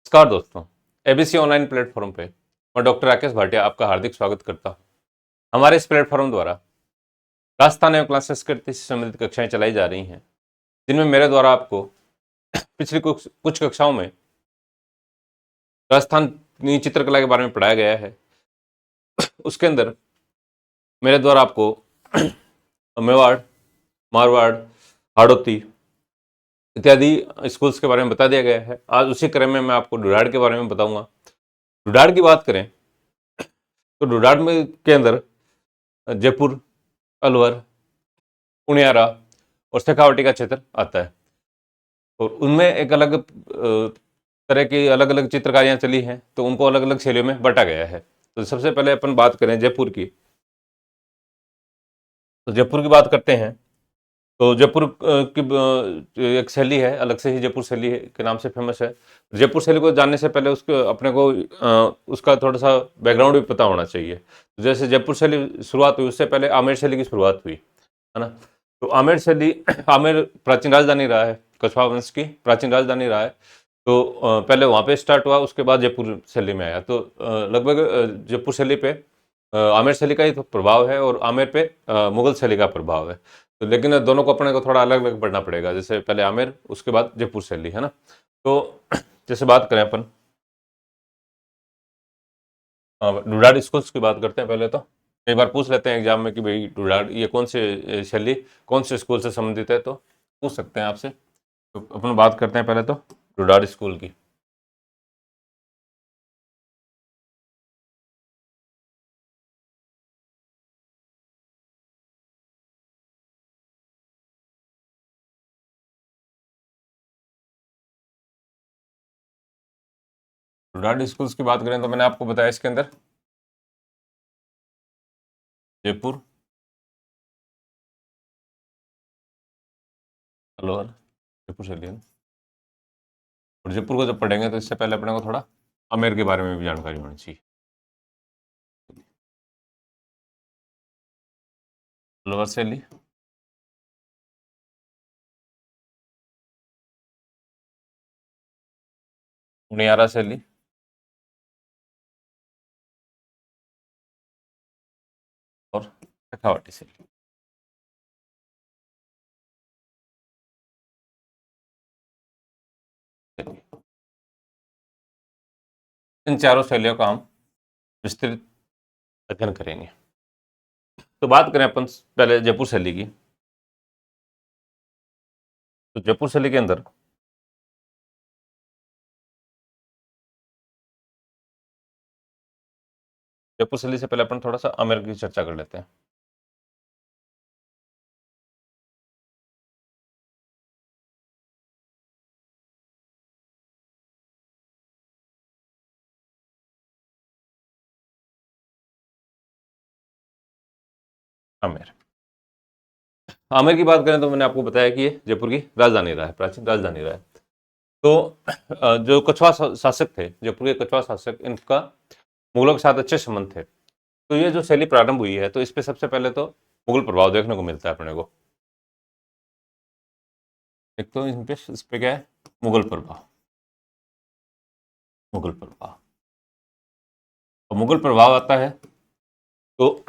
नमस्कार दोस्तों, ABC online platform पे मैं डॉक्टर राकेश भाटिया आपका हार्दिक स्वागत करता हूँ। हमारे इस प्लेटफॉर्म द्वारा राजस्थान एवं क्लास संस्कृति से संबंधित कक्षाएं चलाई जा रही हैं, जिनमें मेरे द्वारा आपको पिछली कुछ कक्षाओं में राजस्थानी चित्रकला के बारे में पढ़ाया गया है। उसके अंदर मेरे द्वारा आपको मेवाड़, मारवाड़, हाड़ौती इत्यादि स्कूल्स के बारे में बता दिया गया है। आज उसी क्रम में मैं आपको डुडाड़ के बारे में बताऊंगा। डुडाड़ की बात करें तो डुडाड़ में के अंदर जयपुर, अलवर, उनियारा और शेखावटी का क्षेत्र आता है और उनमें एक अलग तरह की अलग अलग चित्रकारियाँ चली हैं, तो उनको अलग अलग शैलियों में बांटा गया है। तो सबसे पहले अपन बात करें जयपुर की, तो जयपुर की बात करते हैं तो जयपुर की एक शैली है, अलग से ही जयपुर शैली के नाम से फेमस है। जयपुर शैली को जानने से पहले उसको अपने को उसका थोड़ा सा बैकग्राउंड भी पता होना चाहिए। तो जैसे जयपुर शैली शुरुआत हुई, उससे पहले आमेर शैली की शुरुआत हुई है ना। तो आमेर शैली, आमेर प्राचीन राजधानी रहा है, कछवा वंश की प्राचीन राजधानी रहा है। तो पहले वहाँ पे स्टार्ट हुआ, उसके बाद जयपुर शैली में आया। तो लगभग जयपुर शैली पे आमेर शैली का ही तो प्रभाव है और आमेर पे मुगल शैली का प्रभाव है। तो लेकिन दोनों को अपने को थोड़ा अलग अलग पढ़ना पड़ेगा, जैसे पहले आमेर, उसके बाद जयपुर शैली, है ना। तो जैसे बात करें अपन डुडाड़ स्कूल्स की बात करते हैं। पहले तो कई बार पूछ लेते हैं एग्जाम में कि भाई डुडाड़ ये कौन से शैली कौन से स्कूल से संबंधित है, तो पूछ सकते हैं आपसे। तो अपन बात करते हैं पहले तो डुडाड़ स्कूल की। डुडाड़ स्कूल्स की बात करें तो मैंने आपको बताया इसके अंदर जयपुर, अलवर, जयपुर शैली है ना। और जयपुर को जब पढ़ेंगे तो इससे पहले अपने को थोड़ा आमेर के बारे में भी जानकारी होनी चाहिए। अलवर शैली, उनियारा शैली और शेखावटी शैली। इन चारों शैलियों का हम विस्तृत अध्ययन करेंगे। तो बात करें अपन पहले जयपुर शैली की, तो जयपुर शैली के अंदर जयपुर शैली से पहले अपन थोड़ा सा आमेर की चर्चा कर लेते हैं। आमेर, आमेर की बात करें तो मैंने आपको बताया कि ये जयपुर की राजधानी रहा है, प्राचीन राजधानी रहा है। तो जो कछवा शासक थे, जयपुर के कछवा शासक, इनका मुगलों के साथ अच्छे संबंध थे। तो ये जो शैली प्रारंभ हुई है, तो इस पे सबसे पहले तो मुगल प्रभाव देखने को मिलता है अपने को। एक तो इस पे क्या है, मुगल प्रभाव, मुगल प्रभाव। और मुगल प्रभाव आता है तो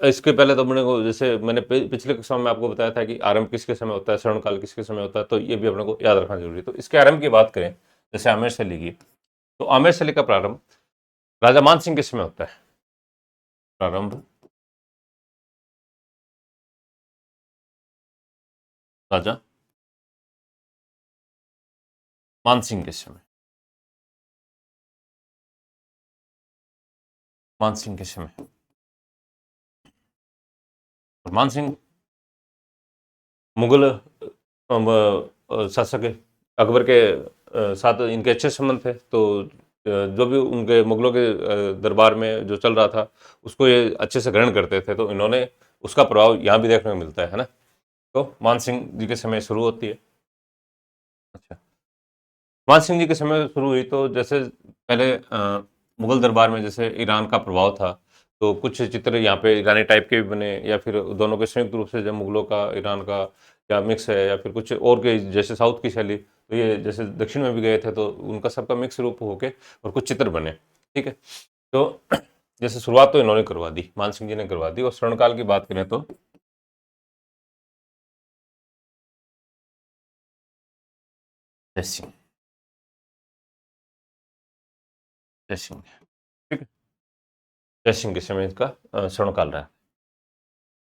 इसके पहले तो अपने को, जैसे मैंने पिछले कक्षा में आपको बताया था कि आरंभ किसके समय होता है, स्वर्णकाल किसके समय होता है, तो ये भी अपने को याद रखना जरूरी है। तो इसके आरंभ की बात करें, जैसे आमेर शैली की, तो आमेर शैली का प्रारंभ राजा मान सिंह के समय होता है। प्रारंभ राजा मान सिंह के समय, मान सिंह के समय। और मान सिंह मुगल शासक अकबर के साथ इनके अच्छे संबंध थे। तो जो भी उनके मुगलों के दरबार में जो चल रहा था, उसको ये अच्छे से ग्रहण करते थे। तो इन्होंने उसका प्रभाव यहाँ भी देखने को मिलता है ना। तो मान सिंह जी के समय शुरू होती है। अच्छा, मान सिंह जी के समय शुरू हुई तो जैसे पहले मुगल दरबार में जैसे ईरान का प्रभाव था, तो कुछ चित्र यहाँ पे ईरानी टाइप के भी बने, या फिर दोनों के संयुक्त रूप से, जब मुगलों का ईरान का या मिक्स है, या फिर कुछ और के जैसे साउथ की शैली, तो ये जैसे दक्षिण में भी गए थे तो उनका सबका मिक्स रूप होके और कुछ चित्र बने। ठीक है, तो जैसे शुरुआत तो इन्होंने करवा दी, मान सिंह जी ने करवा दी। और स्वर्णकाल की बात करें तो जय सिंह, जय सिंह, ठीक है, जय सिंह के समय का स्वर्णकाल रहा।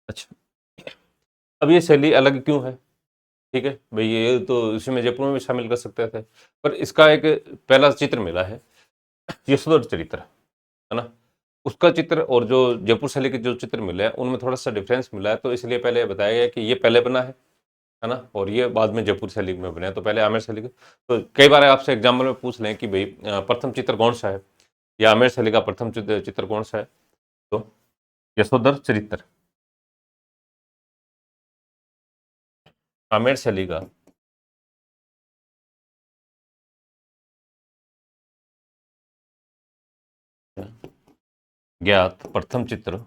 अच्छा, अब ये शैली अलग क्यों है? ठीक है भाई, ये तो इसमें जयपुर में भी शामिल कर सकते थे, पर इसका एक पहला चित्र मिला है यशोधर चरित्र, है ना, उसका चित्र और जो जयपुर शैली के जो चित्र मिले हैं उनमें थोड़ा सा डिफरेंस मिला है। तो इसलिए पहले बताया गया कि ये पहले बना है ना, और ये बाद में जयपुर शैली में बने हैं। तो पहले आमेर शैली का, तो कई बार आपसे एग्जाम्पल में पूछ लें कि भाई प्रथम चित्र कौन सा है, या आमेर शैली का प्रथम चित्र कौन सा है, तो यशोधर चरित्र आमेर शैली का ज्ञात प्रथम चित्र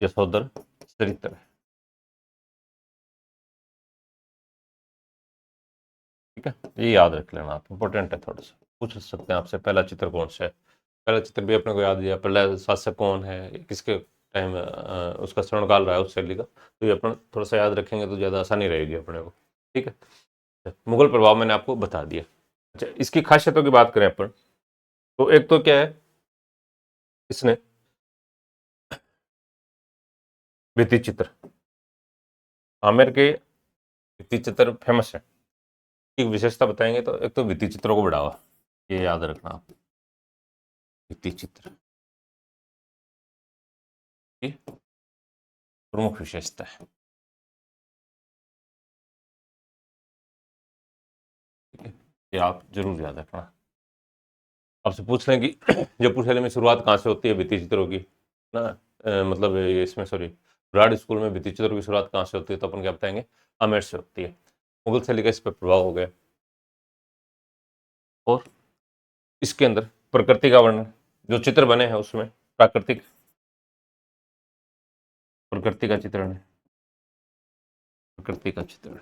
यशोधर चरित्र है। ठीक है, ये याद रख लेना आप, इंपॉर्टेंट है, थोड़ा सा पूछ सकते हैं आपसे पहला चित्र कौन सा है। पहला चित्र भी अपने को याद दिया, पहला शासक कौन है, किसके टाइम उसका स्वर्णकाल रहा है उस शैली का, तो ये अपन थोड़ा सा याद रखेंगे तो ज़्यादा आसानी रहेगी अपने को। ठीक है, मुगल प्रभाव मैंने आपको बता दिया। अच्छा, इसकी खासियतों की बात करें अपन, तो एक तो क्या है, इसने भित्ति चित्र, आमेर के भित्ति चित्र फेमस है। एक विशेषता बताएंगे तो एक तो भित्ति चित्रों को बढ़ावा, ये याद रखना आप, भित्ति चित्र की प्रमुख विशेषता है। ठीक है, ये आप जरूर याद रखना। आपसे पूछ रहे हैं कि जयपुर शैली में शुरुआत कहाँ से होती है भित्ति चित्रों की, ना मतलब इसमें सॉरी, ब्राड स्कूल में भित्ति चित्रों की शुरुआत कहाँ से होती है, तो अपन क्या बताएंगे, आमेर से होती है। मुगल शैली का इस पर प्रभाव हो गया। और इसके अंदर प्रकृति का वर्णन, जो चित्र बने हैं उसमें प्राकृतिक प्रकृति का चित्रण है, प्रकृति का चित्रण,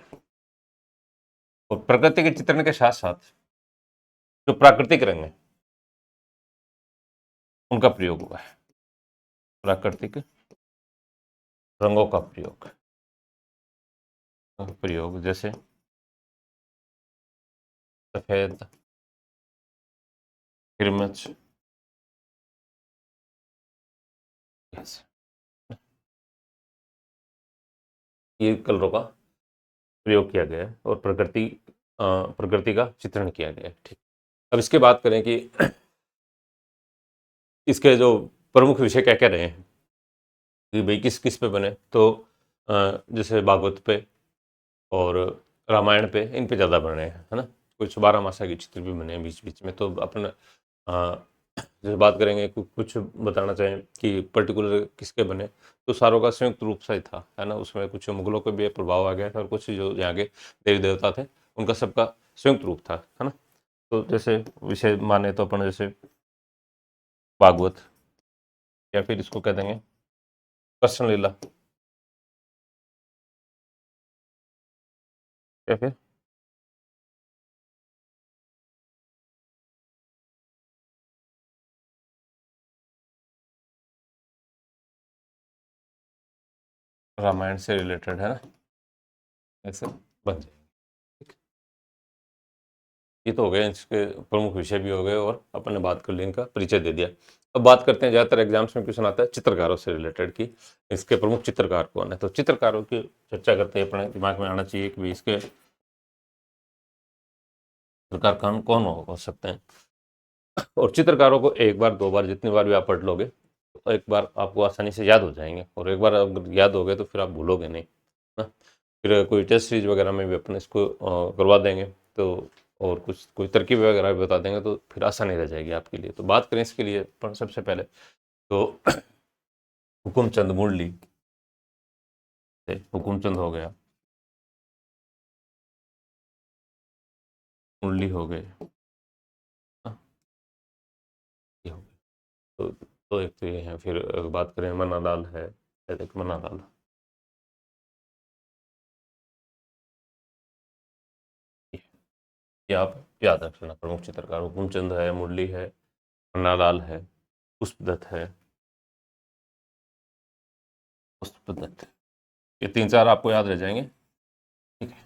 और प्रकृति के चित्रण के साथ साथ जो प्राकृतिक रंग है उनका प्रयोग हुआ है, प्राकृतिक रंगों का प्रयोग जैसे सफेद, किरमिच, ये कलरों का प्रयोग किया गया है और प्रकृति का चित्रण किया गया है। ठीक, अब इसके बात करें कि इसके जो प्रमुख विषय क्या क्या रहे हैं कि भाई किस किस पे बने, तो जैसे भागवत पे और रामायण पे, इन पे ज़्यादा बने हैं, है ना। कुछ 12 मासा के चित्र भी बने हैं बीच बीच में। तो अपन जैसे बात करेंगे कुछ बताना चाहें कि पर्टिकुलर किसके बने, तो सारों का संयुक्त रूप से ही था, है ना। उसमें कुछ मुगलों के भी प्रभाव आ गया था और कुछ जो यहाँ के देवी देवता थे उनका सबका संयुक्त रूप था, है ना। तो जैसे विषय माने तो अपन जैसे भागवत, या फिर इसको कह देंगे कृष्ण लीला, या फिर रामायण से रिलेटेड, है ना, ऐसे बन जाए। ये तो हो गए इसके प्रमुख विषय भी हो गए, और अपन ने बात कर ली, इनका परिचय दे दिया। अब बात करते हैं, ज़्यादातर एग्जाम्स में क्वेश्चन आता है चित्रकारों से रिलेटेड की इसके प्रमुख चित्रकार कौन है। तो चित्रकारों की चर्चा करते हैं, अपने दिमाग में आना चाहिए कि भाई इसके चित्रकार कौन कौन हो सकते हैं। और चित्रकारों को एक बार दो बार जितनी बार भी आप पढ़ लोगे तो एक बार आपको आसानी से याद हो जाएंगे, और एक बार अगर याद हो गए तो फिर आप भूलोगे नहीं ना। फिर कोई टेस्ट सीरीज वगैरह में भी अपन इसको करवा देंगे, तो और कुछ कोई तरकीब वगैरह भी बता देंगे, तो फिर आसानी रह जाएगी आपके लिए। तो बात करें इसके लिए अपन सबसे पहले, तो हुकुमचंद मुरली, हुकुमचंद हो गया, मुरली हो गए, हाँ, ये हो गए। तो तो एक तो ये है, फिर बात करें मन्नालाल है, एक मन्नालाल, ये आप याद रख लेना। प्रमुख चित्रकार हुकुमचंद है, मुरली है, मन्नालाल है, पुष्पदत्त है, पुष्पदत्त, ये 3-4 आपको याद रह जाएंगे। ठीक है,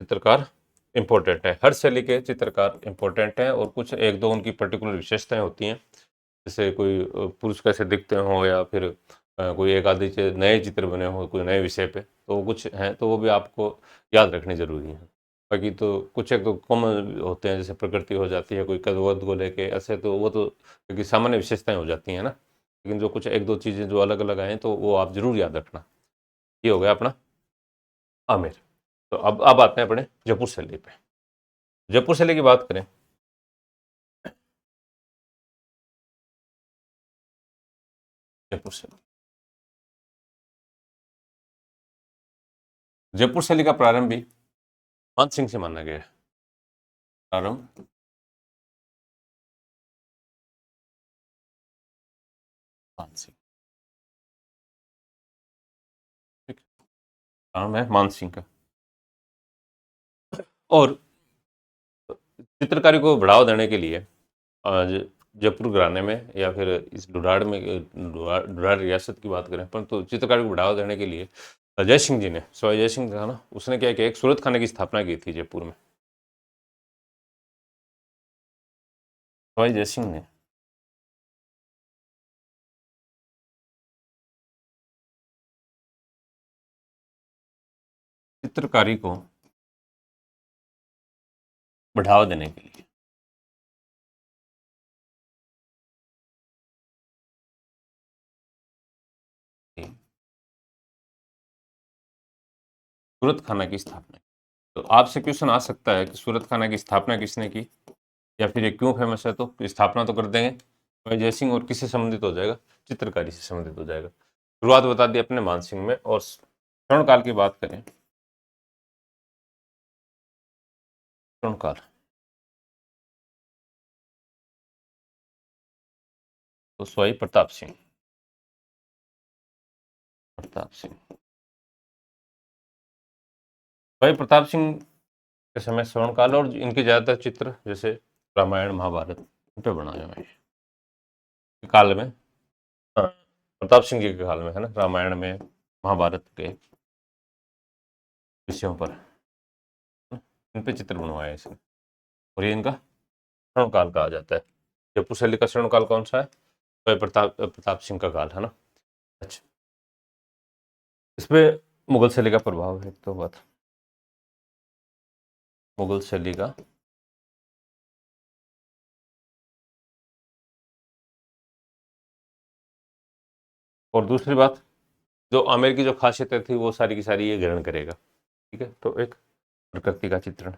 चित्रकार इम्पोर्टेंट है, हर शैली के चित्रकार इम्पोर्टेंट हैं, और कुछ एक दो उनकी पर्टिकुलर विशेषताएं होती हैं, जैसे कोई पुरुष कैसे दिखते हो, या फिर कोई एक आधे नए चित्र बने हो कोई नए विषय पे, तो वो कुछ हैं, तो वो भी आपको याद रखने जरूरी है। बाकी तो कुछ एक तो कॉमन होते हैं, जैसे प्रकृति हो जाती है, कोई कदवत को लेके ऐसे, तो वो तो क्योंकि सामान्य विशेषताएं हो जाती हैं ना, लेकिन जो कुछ एक दो चीज़ें जो अलग अलग आए तो वो आप जरूर याद रखना। ये हो गया अपना आमिर। तो अब आते हैं अपने जयपुर शैली पे। जयपुर शैली की बात करें, जयपुर शैली, जयपुर शैली का प्रारंभ भी मान सिंह से माना गया है। प्रारंभ मान सिंह, ठीक, नाम है मान सिंह का। और चित्रकारी को बढ़ावा देने के लिए आज जयपुर घराने में, या फिर इस ढूढ़ाड़ में, ढूढ़ाड़ रियासत की बात करें, परंतु चित्रकारी को बढ़ावा देने के लिए जय सिंह जी ने, सवाई जय सिंह था ना, उसने क्या किया, एक सूरत खाने की स्थापना की थी जयपुर में। सवाई जय सिंह ने चित्रकारी को बढ़ावा देने के लिए सूरत खाना की स्थापना की। तो आपसे क्वेश्चन आ सकता है कि सूरत खाना की स्थापना किसने की, या फिर ये क्यों फेमस है, तो स्थापना तो कर देंगे सवाई जय सिंह, और किससे संबंधित हो जाएगा, चित्रकारी से संबंधित हो जाएगा। शुरुआत बता दी अपने मान सिंह में। और स्वर्ण काल की बात करें, स्वर्ण काल, तो सवाई प्रताप सिंह, प्रताप सिंह, भाई प्रताप सिंह के समय स्वर्ण काल, और इनके ज्यादातर चित्र जैसे रामायण महाभारत इन पे बनाए हुए हैं काल में। हाँ, प्रताप सिंह जी के काल में है ना, रामायण में, महाभारत के विषयों पर इन पे चित्र बनवाए इसने, और ये इनका स्वर्ण काल कहा जाता है। जयपुर शैली का स्वर्ण काल कौन सा है, तो ये प्रताप सिंह का काल है ना। अच्छा, इस पे मुगल शैली का प्रभाव है, तो बात मुगल शैली का, और दूसरी बात, जो आमेर की जो खासियतें थी वो सारी की सारी ये ग्रहण करेगा। ठीक है, तो एक प्रकृति का चित्रण,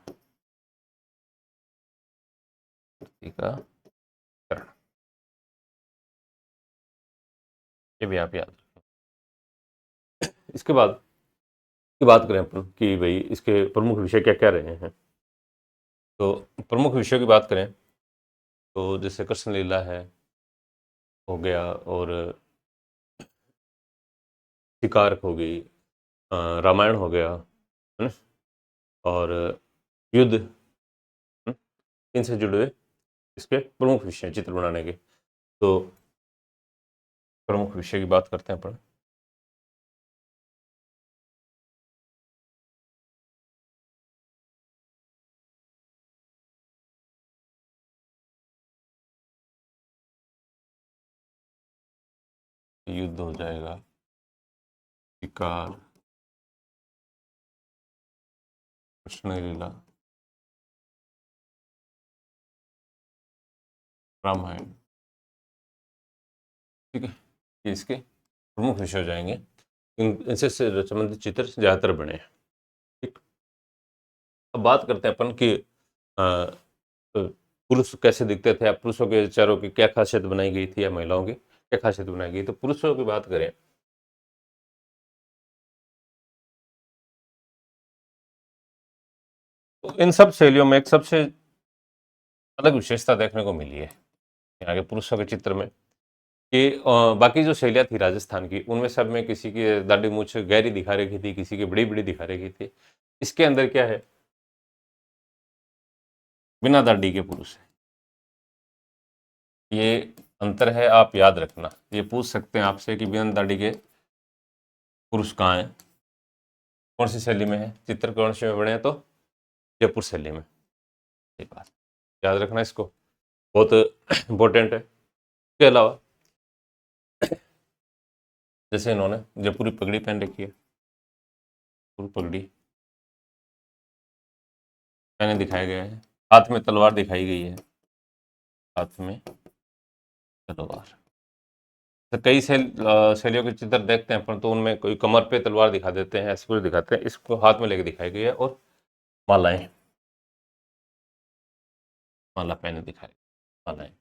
प्रकृति का चित्रण, ये भी आप याद रखें। इसके बाद की बात करें अपन कि भाई इसके प्रमुख विषय क्या क्या रहे हैं, तो प्रमुख विषयों की बात करें तो जैसे कृष्ण लीला है, हो गया, और शिकार हो गई, रामायण हो गया, है ना, और युद्ध, इनसे जुड़े हुए इसके प्रमुख विषय हैं चित्र बनाने के। तो प्रमुख विषय की बात करते हैं अपन। युद्ध हो जाएगा, शिकार, कृष्ण लीला, रामायण, ठीक है, ये इसके प्रमुख विषय हो जाएंगे। इनसे संबंधित चित्र ज़्यादातर बने हैं। ठीक, अब बात करते हैं अपन कि पुरुष कैसे दिखते थे, या पुरुषों के विचारों की क्या खासियत बनाई गई थी, या महिलाओं की क्या खासियत बनाई गई। तो पुरुषों की बात करें, तो इन सब शैलियों में एक सबसे अलग विशेषता देखने को मिली है, आगे पुरुषों के चित्र में कि बाकी जो शैलियाँ थी राजस्थान की, उनमें सब में किसी की दाढ़ी मूंछ गहरी दिखा रखी थी, किसी की बड़ी-बड़ी दिखा रखी थी। इसके अंदर क्या है? बिना दाढ़ी के पुरुष है। ये अंतर है, आप याद रखना। ये पूछ सकते हैं आपसे कि बिना दाढ़ी के पुरुष कहाँ हैं? कौन सी शैली में है? चित्र कौन से में बने हैं? तो जयपुर शैली में। ये बात याद रखना, इसको बहुत इम्पोर्टेंट है। इसके अलावा जैसे इन्होंने जयपुरी पगड़ी पहन रखी है, पूरी पगड़ी पहने दिखाया गया है, हाथ में तलवार दिखाई गई है, हाथ में तलवार। तो कई शैलियों के चित्र देखते हैं, परंतु उनमें कोई कमर पे तलवार दिखा देते हैं, ऐसे कुछ दिखाते हैं। इसको हाथ में लेके दिखाई गई है और मालाएं, माला पहने दिखाई, मालाएं।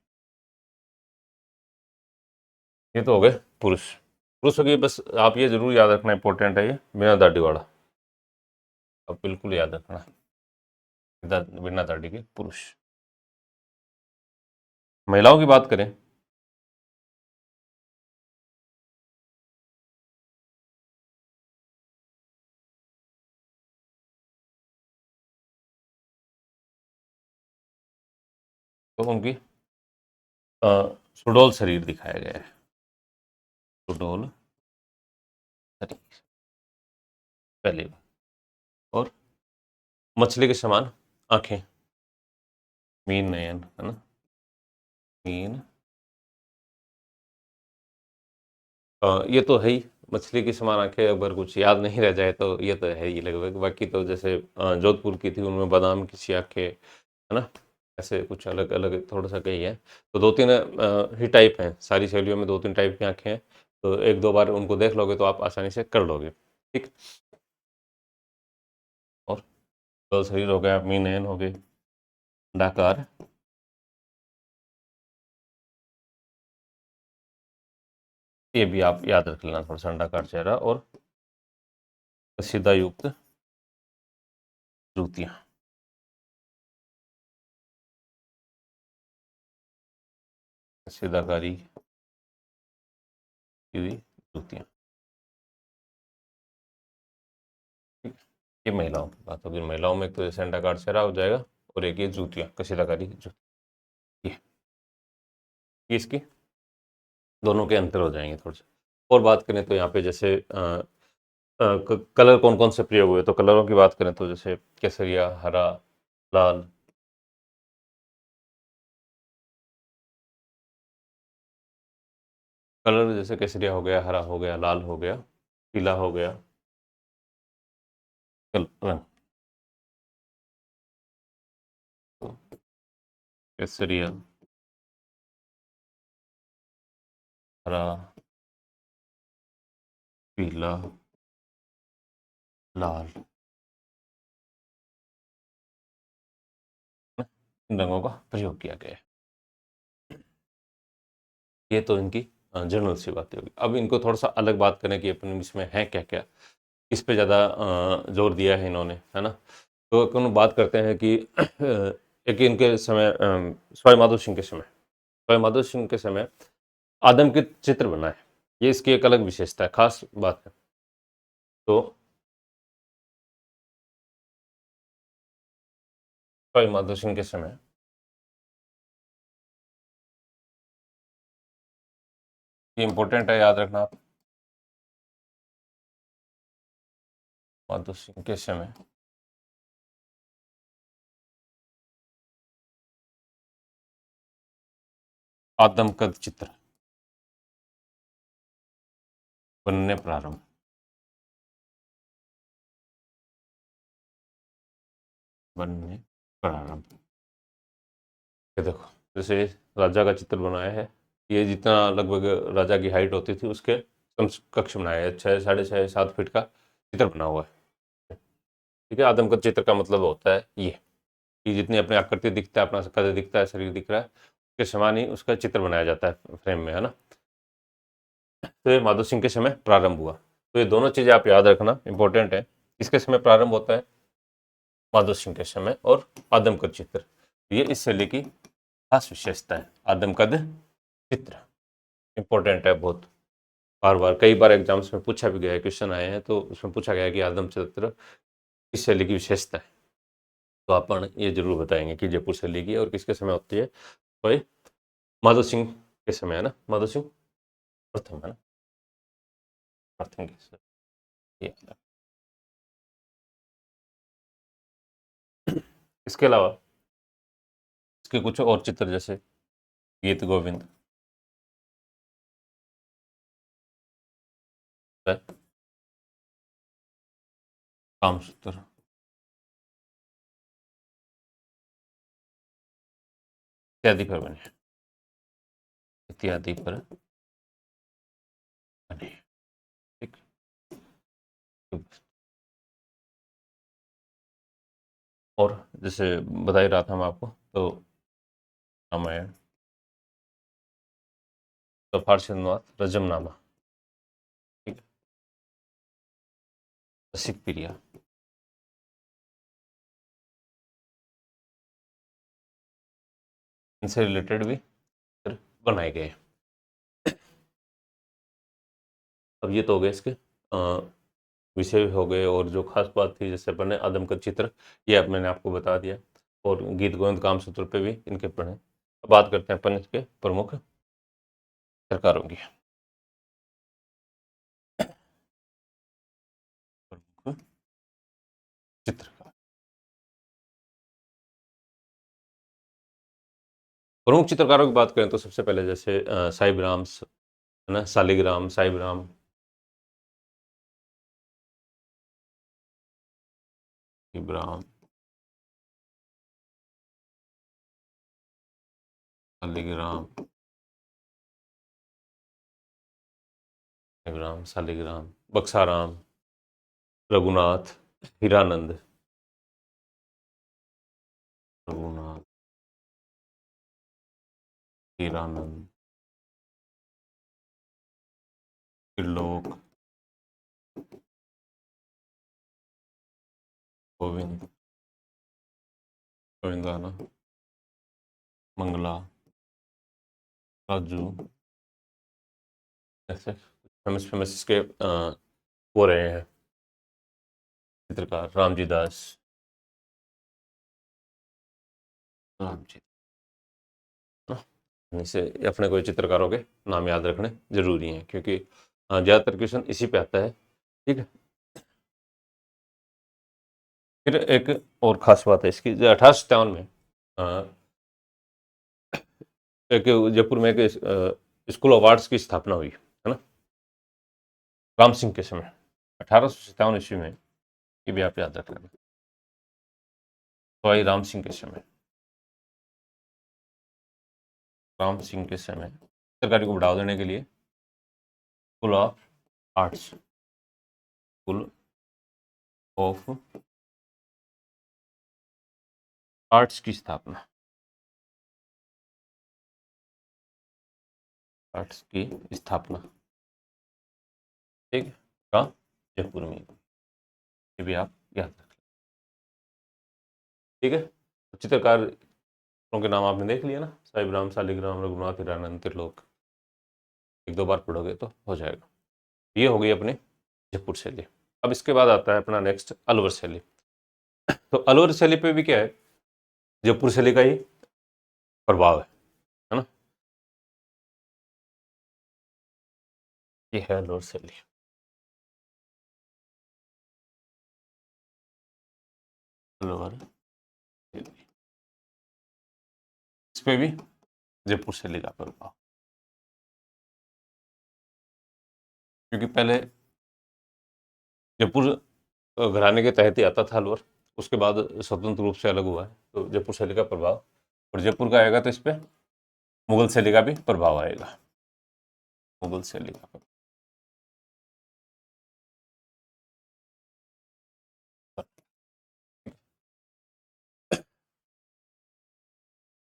ये तो हो गए पुरुष। पुरुषों की बस आप ये जरूर याद रखना, इंपॉर्टेंट है ये, बिना दाढ़ी वाला। अब बिल्कुल याद रखना, बिना दाढ़ी के पुरुष। महिलाओं की बात करें तो उनकी सुडौल शरीर दिखाया गया है, सुडौल शरीर पहली बार। और मछली के समान आंखें, मीन नयन, है ना, मीन। ये तो है ही, मछली की समान आंखें। अगर कुछ याद नहीं रह जाए तो ये तो है ही लगभग। बाकी तो जैसे जोधपुर की थी, उनमें बादाम की सी आंखें, है ना, ऐसे कुछ अलग अलग थोड़ा सा कही है। तो दो तीन ही टाइप हैं, सारी शैलियों में दो तीन टाइप की आंखें हैं। तो एक दो बार उनको देख लोगे तो आप आसानी से कर लोगे, ठीक। और तो शरीर हो गया, मीन नयन हो गए, अंडाकार, ये भी आप याद रख लेना थोड़ा सा, अंडाकार चेहरा और सीधा युक्त जूतियां, सीधाकारी सीधी जूतियां, ठीक। ये महिलाओं की बात होगी। महिलाओं में एक तो जैसे अंडाकार चेहरा हो जाएगा, और एक ये जूतियां, कशीदाकारी जूती, ये इसकी दोनों के अंतर हो जाएंगे थोड़े से। और बात करें तो यहाँ पे जैसे कलर कौन कौन से प्रयोग हुए, तो कलरों की बात करें तो जैसे केसरिया, हरा, लाल, कलर जैसे केसरिया हो गया, हरा हो गया, लाल हो गया, पीला हो गया, रंग। तो केसरिया, हरा, पीला, लाल, इन रंगों का प्रयोग किया गया है। ये तो इनकी जनरल सी बातें होगी। अब इनको थोड़ा सा अलग बात करें कि अपन इसमें है क्या क्या, इस पे ज़्यादा जोर दिया है इन्होंने, है ना। तो अपन बात करते हैं कि एक इनके समय सवाई माधो सिंह के समय, सवाई माधो सिंह के समय आदम के चित्र बना है। ये इसकी एक अलग विशेषता है, खास बात है। तो सवाई माधो सिंह के समय ये इंपॉर्टेंट है, याद रखना आप। माधो सिंह के समय आदम का चित्र बनने प्रारंभ, बनने प्रारंभ। ये देखो, जैसे राजा का चित्र बनाया है, ये जितना लगभग राजा की हाइट होती थी उसके समकक्ष बनाया है, 6 साढ़े 6 7 फीट का चित्र बना हुआ है, ठीक है। आदम का चित्र का मतलब होता है ये कि जितनी अपनी आकृति दिखता है, अपना कद दिखता है, शरीर दिख रहा है, उसके समान ही उसका चित्र बनाया जाता है फ्रेम में, है ना। तो ये माधो सिंह के समय प्रारंभ हुआ। तो ये दोनों चीज़ें आप याद रखना, इंपॉर्टेंट है। इसके समय प्रारंभ होता है, माधो सिंह के समय, और आदम का चित्र, ये इस शैली की खास विशेषता है आदमकद चित्र। इंपॉर्टेंट है बहुत, बार बार कई बार एग्जाम्स में पूछा भी गया है, क्वेश्चन आए हैं तो उसमें पूछा गया है कि आदम चित्र किस शैली की विशेषता है। तो अपन ये जरूर बताएंगे कि जयपुर शैली की और किसके समय होती है। तो ये माधव सिंह के समय है ना, माधव सिंह प्रथम है ना, प्रथम के समय ये। इसके अलावा इसके कुछ और चित्र जैसे गीत गोविंद है, कामसूत्र इत्यादि पर बने, इत्यादि पर बने। ठीक, और जैसे बता ही रहा था मैं आपको, तो रामायण तो फारसी अनुवाद रजमनामा, ठीक है, रसिक प्रिया, इनसे रिलेटेड भी फिर बनाए गए। अब ये तो हो गए इसके विषय हो गए, और जो खास बात थी जैसे अपन ने आदम का चित्र, ये अब मैंने आपको बता दिया, और गीत गोविंद कामसूत्र पे भी इनके पढ़े। अब बात करते हैं अपन इसके प्रमुख चित्रकारों की। प्रमुख चित्रकार, प्रमुख चित्रकारों की बात करें तो सबसे पहले जैसे साहिबराम है ना, शालिग्राम, साहिबराम, इब्राहिम, शालिग्राम, इब्राहिम, शालिग्राम, बक्साराम, रघुनाथ, हीरानंद, रघुनाथ, हीरानंद, त्रिलोक, गोविंद, गोविंदाना, मंगला, राजू, ऐसे फेमस फेमस इसके वो रहे हैं चित्रकार। रामजी दास, रामजी, से अपने कोई चित्रकारों के नाम याद रखने जरूरी हैं, क्योंकि ज़्यादातर क्वेश्चन इसी पे आता है। ठीक है, फिर एक और ख़ास बात है इसकी, जो 1857 में एक जयपुर में एक स्कूल ऑफ आर्ट्स की स्थापना हुई है ना, राम सिंह के समय, 1857 ईस्वी में। ये भी आप याद रख लेना, सवाई राम सिंह के समय, राम सिंह के समय चित्रकारी को बढ़ावा देने के लिए school of arts, school of arts की स्थापना, आर्ट्स की स्थापना, ठीक है, कहाँ, जयपुर में। ये भी आप याद रख लें, ठीक है। तो चित्रकारों के नाम आपने देख लिया ना, साहिबराम, शालिग्राम, रघुनाथ, हीरानंद, त्रिलोक। एक दो बार पढ़ोगे तो हो जाएगा। ये हो गई अपनी जयपुर शैली। अब इसके बाद आता है अपना नेक्स्ट अलवर शैली। तो अलवर शैली पे भी क्या है, जयपुर शैली का ही प्रभाव है ना। ये है अलवर शैली, अलवर शैली, इस पे भी जयपुर शैली का प्रभाव, क्योंकि पहले जयपुर घराने के तहत ही आता था अलवर, उसके बाद स्वतंत्र रूप से अलग हुआ है। तो जयपुर शैली का प्रभाव, और जयपुर का आएगा तो इस पे मुगल शैली का भी प्रभाव आएगा, मुगल शैली का प्रभाव।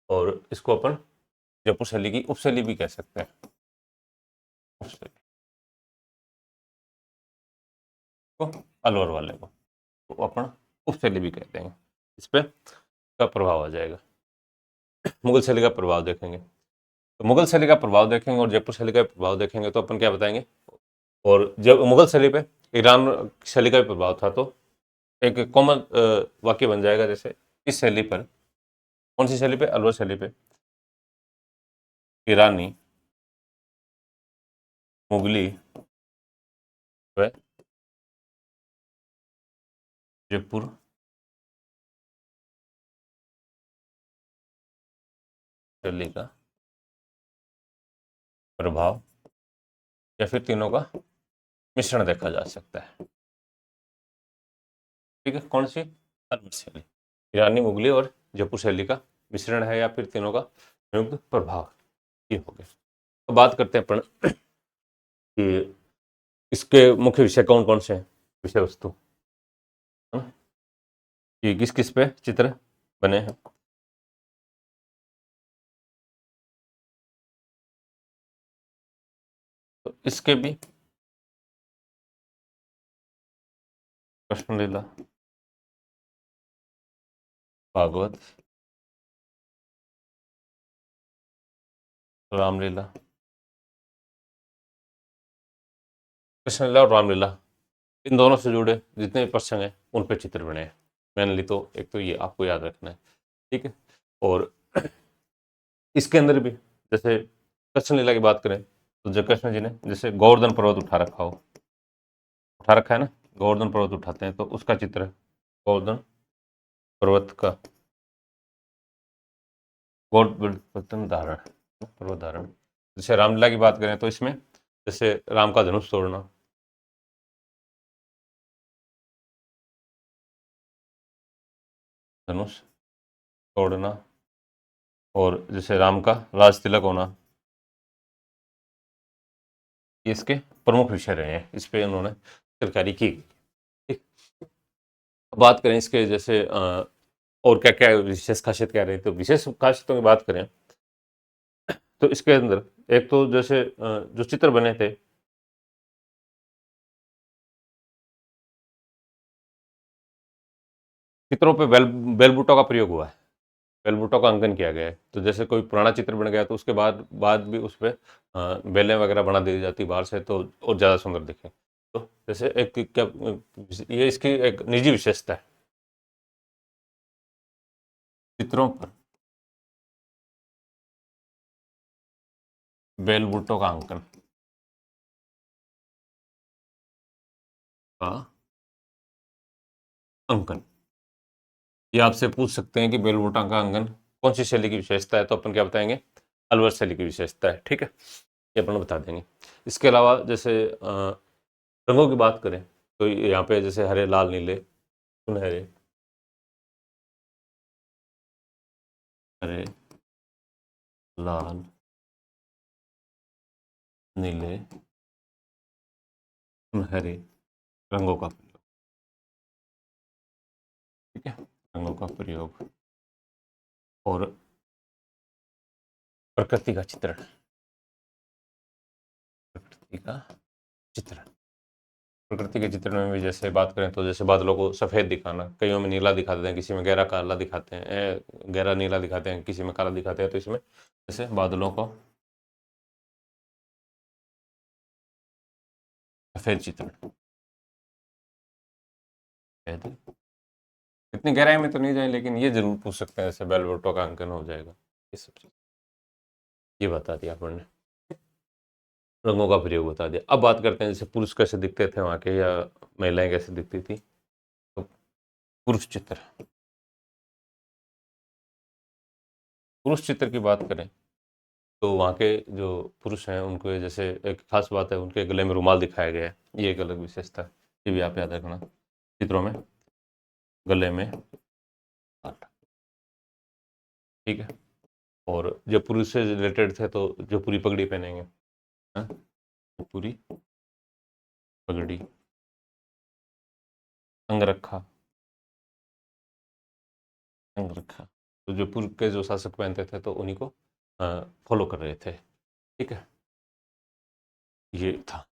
और इसको अपन जयपुर शैली की उपशैली भी कह सकते हैं, उपशैली को, अलवर वाले को तो अपन उपशैली भी कहते हैं। इस पे का प्रभाव आ जाएगा। मुगल शैली का प्रभाव देखेंगे। तो मुगल शैली का प्रभाव देखेंगे और जयपुर शैली का प्रभाव देखेंगे तो अपन क्या बताएंगे। और जब मुगल शैली पे ईरान शैली का भी प्रभाव था तो एक कॉमन वाक्य बन जाएगा, जैसे इस शैली पर, कौन सी शैली पे, अलवर शैली पे ईरानी, मुगली व जयपुर शैली का प्रभाव या फिर तीनों का मिश्रण देखा जा सकता है। ठीक है, कौन सी, अलवर शैली, ईरानी, मुगली और जयपुर शैली का मिश्रण है या फिर तीनों का संयुक्त प्रभाव, ये हो गया। तो बात करते हैं अपन कि इसके मुख्य विषय कौन कौन से हैं, विषय वस्तु, है ना? कि किस किस पे चित्र बने हैं। तो इसके भी कृष्णलीला, भागवत, रामलीला, कृष्णलीला और रामलीला, इन दोनों से जुड़े जितने भी प्रसंग हैं उन पे चित्र बने हैं। मेनली तो एक तो ये आपको याद रखना है, ठीक है। और इसके अंदर भी जैसे कृष्ण लीला की बात करें तो जब कृष्ण जी ने जैसे गोवर्धन पर्वत उठा रखा हो, उठा रखा है ना, गोवर्धन पर्वत उठाते हैं तो उसका चित्र है, गोवर्धन पर्वत का, गोवर्धन धारण, पर्वत धारण। जैसे रामलीला की बात करें तो इसमें जैसे राम का धनुष तोड़ना, धनुष तोड़ना, और जैसे राम का राज तिलक होना, ये इसके प्रमुख विषय रहे हैं, इस पे उन्होंने चित्रकारी की। ठीक, बात करें इसके जैसे और क्या क्या विशेष खासियत क्या रही, तो विशेष खासियतों की बात करें तो इसके अंदर एक तो जैसे जो चित्र बने थे, चित्रों पे बेलबूटों का प्रयोग हुआ है, बेलबूटों का अंकन किया गया है। तो जैसे कोई पुराना चित्र बन गया तो उसके बाद बाद भी उस पर बेलें वगैरह बना दी जाती बाहर से, तो और ज़्यादा सुंदर दिखे। तो जैसे एक क्या, ये इसकी एक निजी विशेषता है, चित्रों पर बेलबूटों का अंकन का अंकन। ये आपसे पूछ सकते हैं कि बेलबूटा का अंकन कौन सी शैली की विशेषता है, तो अपन क्या बताएंगे, अलवर शैली की विशेषता है। ठीक है, ये अपन बता देंगे। इसके अलावा जैसे रंगों की बात करें तो यहाँ पे जैसे हरे, लाल, नीले, सुनहरे, हरे, लाल, नीले, सुनहरे रंगों का प्रयोग। ठीक है, रंगों का प्रयोग और प्रकृति का चित्रण, प्रकृति का चित्रण, प्रकृति के चित्रण में भी जैसे बात करें तो जैसे बादलों को सफ़ेद दिखाना, कईयों में नीला दिखाते हैं, किसी में गहरा काला दिखाते हैं, गहरा नीला दिखाते हैं, किसी में काला दिखाते हैं। तो इसमें जैसे बादलों को सफ़ेद चित्रण, सफ़ेद, इतनी गहराई में तो नहीं जाए लेकिन ये जरूर पूछ सकते हैं, जैसे बेलवोटो का अंकन हो जाएगा, ये सब चीज़ ये बता दिया अपन ने, रंगों का प्रयोग बता दिया। अब बात करते हैं जैसे पुरुष कैसे दिखते थे वहाँ के, या महिलाएं कैसे दिखती थी। तो पुरुष चित्र, पुरुष चित्र की बात करें तो वहाँ के जो पुरुष हैं उनको जैसे एक खास बात है, उनके गले में रुमाल दिखाया गया है, ये एक अलग विशेषता है, ये भी आप याद रखना, चित्रों में गले में रुमाल। ठीक है, और जो पुरुष से रिलेटेड थे तो जो पूरी पगड़ी पहनेंगे, हाँ, पूरी पगड़ी, अंगरखा, अंगरखा, तो जो पूर्व के जो शासक पहनते थे तो उन्हीं को फॉलो कर रहे थे। ठीक है, ये था।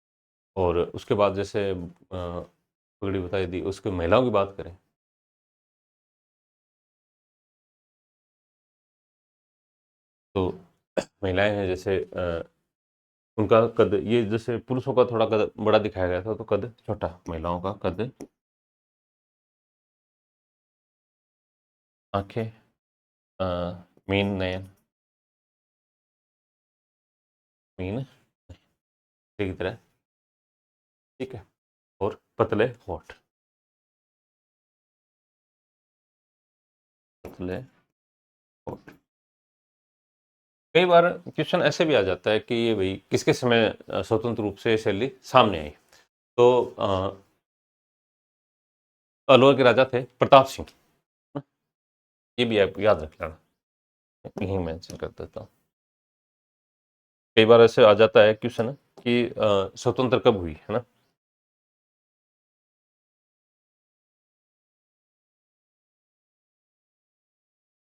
और उसके बाद जैसे पगड़ी बताई दी, उसके महिलाओं की बात करें तो महिलाएं हैं जैसे उनका कद, ये जैसे पुरुषों का थोड़ा कद बड़ा दिखाया गया था, तो कद छोटा, महिलाओं का कद, आंखें, अ, मीन नयन, मीन की तरह, ठीक है, और पतले होठ, पतले होठ। कई बार क्वेश्चन ऐसे भी आ जाता है कि ये भाई किसके समय स्वतंत्र रूप से शैली सामने आई। तो अलवर के राजा थे प्रताप सिंह, ये भी आप याद रख लेना, यही मेंशन कर देता हूँ। कई बार ऐसे आ जाता है क्वेश्चन कि स्वतंत्र कब हुई, है ना।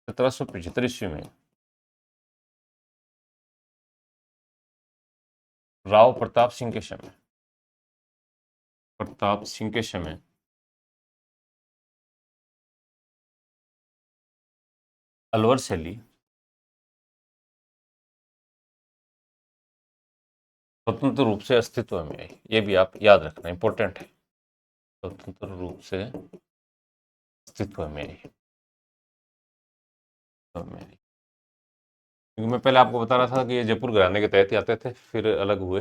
1775 ईस्वी में राव प्रताप सिंह के समय, प्रताप सिंह के समय अलवर शैली स्वतंत्र रूप से अस्तित्व में आई। ये भी आप याद रखना, इंपॉर्टेंट है, स्वतंत्र रूप से अस्तित्व में आई, क्योंकि मैं पहले आपको बता रहा था कि ये जयपुर घराने के तहत ही आते थे, फिर अलग हुए।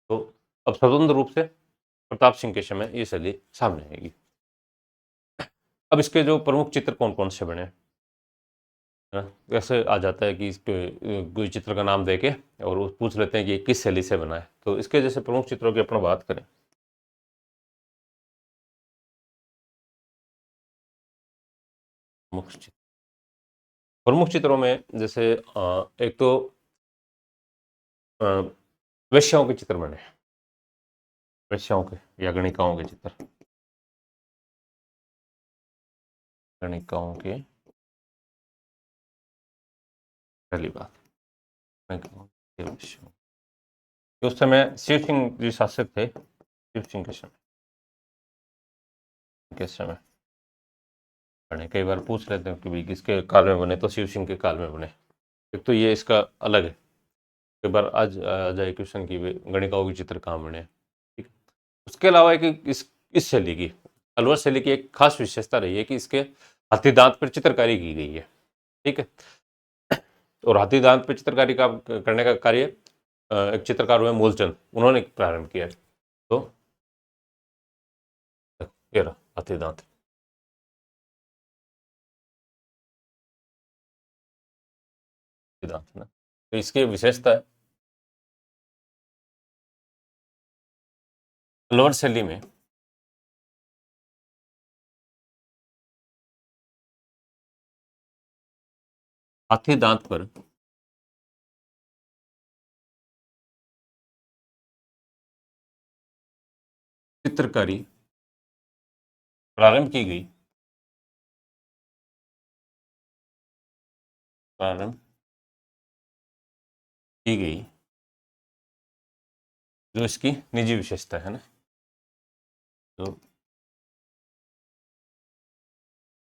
तो अब स्वतंत्र रूप से प्रताप सिंह के समय ये शैली सामने आएगी। अब इसके जो प्रमुख चित्र कौन कौन से बने, है ना, ऐसे आ जाता है कि इसके कोई चित्र का नाम देके और वो पूछ लेते हैं कि ये किस शैली से बना है। तो इसके जैसे प्रमुख चित्रों की अपन बात करें, प्रमुख चित्र, प्रमुख चित्रों में जैसे एक तो अ, वेश्याओं के चित्र बने, वेश्याओं के या गणिकाओं के चित्र, गणिकाओं के, पहली बात, गणिकाओं के वेश्याओं। तो उस समय शिव सिंह जी शासक थे, शिव सिंह के समय बने। कई बार पूछ लेते हैं कि भाई किसके काल में बने, तो शिव सिंह के काल में बने। एक तो ये इसका अलग है, कई बार आज आ जाए क्वेश्चन की गणिकाओं के चित्र कहाँ बने, ठीक है। उसके अलावा एक इस शैली की, अलवर शैली की एक खास विशेषता रही है कि इसके हाथी दांत पर चित्रकारी की गई है, ठीक है। और हाथी दांत पर चित्रकारी का करने का कार्य एक चित्रकार हुए मूलचंद, उन्होंने प्रारंभ किया है। तो ये रहा हाथी दांत, हाथी दांत ना, तो इसकी विशेषता है अलवर शैली में हाथी दांत पर चित्रकारी प्रारंभ की गई, प्रारंभ की गई, जो इसकी निजी विशेषता है ना, तो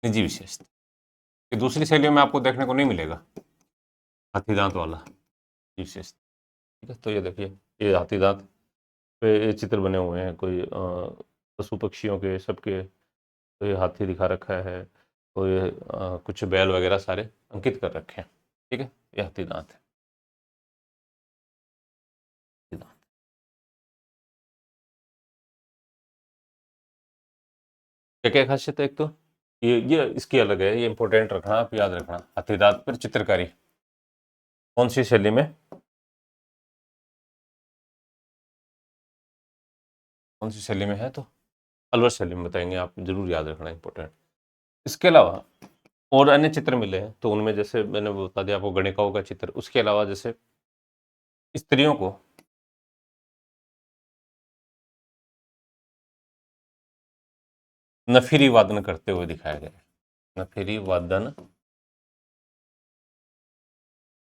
निजी विशेषता ये दूसरी शैलियों में आपको देखने को नहीं मिलेगा, हाथी दांत वाला विशेषता, ठीक है। तो ये देखिए, ये हाथी दांत पे ये चित्र बने हुए हैं, कोई पशु पक्षियों के सबके, तो ये हाथी दिखा रखा है, तो ये कुछ बैल वगैरह सारे अंकित कर रखे हैं, ठीक है। ये हाथी दांत है, हाथी दांत। क्या क्या खासियत है, एक तो ये इसकी अलग है, ये इंपॉर्टेंट रखना, आप याद रखना, हाथी दांत पर चित्रकारी कौन सी शैली में, कौन सी शैली में है, तो अलवर शैली में बताएंगे, आप जरूर याद रखना, इंपॉर्टेंट। इसके अलावा और अन्य चित्र मिले हैं, तो उनमें जैसे मैंने बता दिया आपको गणिकाओं का चित्र, उसके अलावा जैसे स्त्रियों को नफीरी वादन करते हुए दिखाया गया है, नफीरी वादन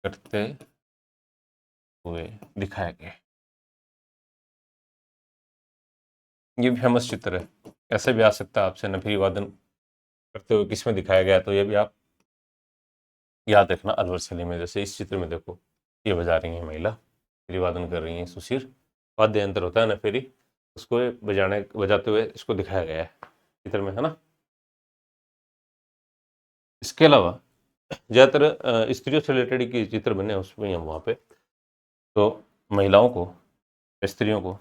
करते हुए दिखाया गया है। ये भी फेमस चित्र है, ऐसे भी आ सकता है आपसे, नफीरी वादन करते हुए किसमें दिखाया गया है, तो ये भी आप याद रखना अलवर शैली में। जैसे इस चित्र में देखो, ये बजा रही है महिला, फेरी वादन कर रही है, सुशीर वाद्य यंत्र होता है ना फेरी, उसको बजाते हुए इसको दिखाया गया है चित्र में, है ना। इसके अलावा ज़्यादातर स्त्रियों से रिलेटेड की चित्र बने हैं उसमें हम वहाँ पे, तो महिलाओं को, स्त्रियों को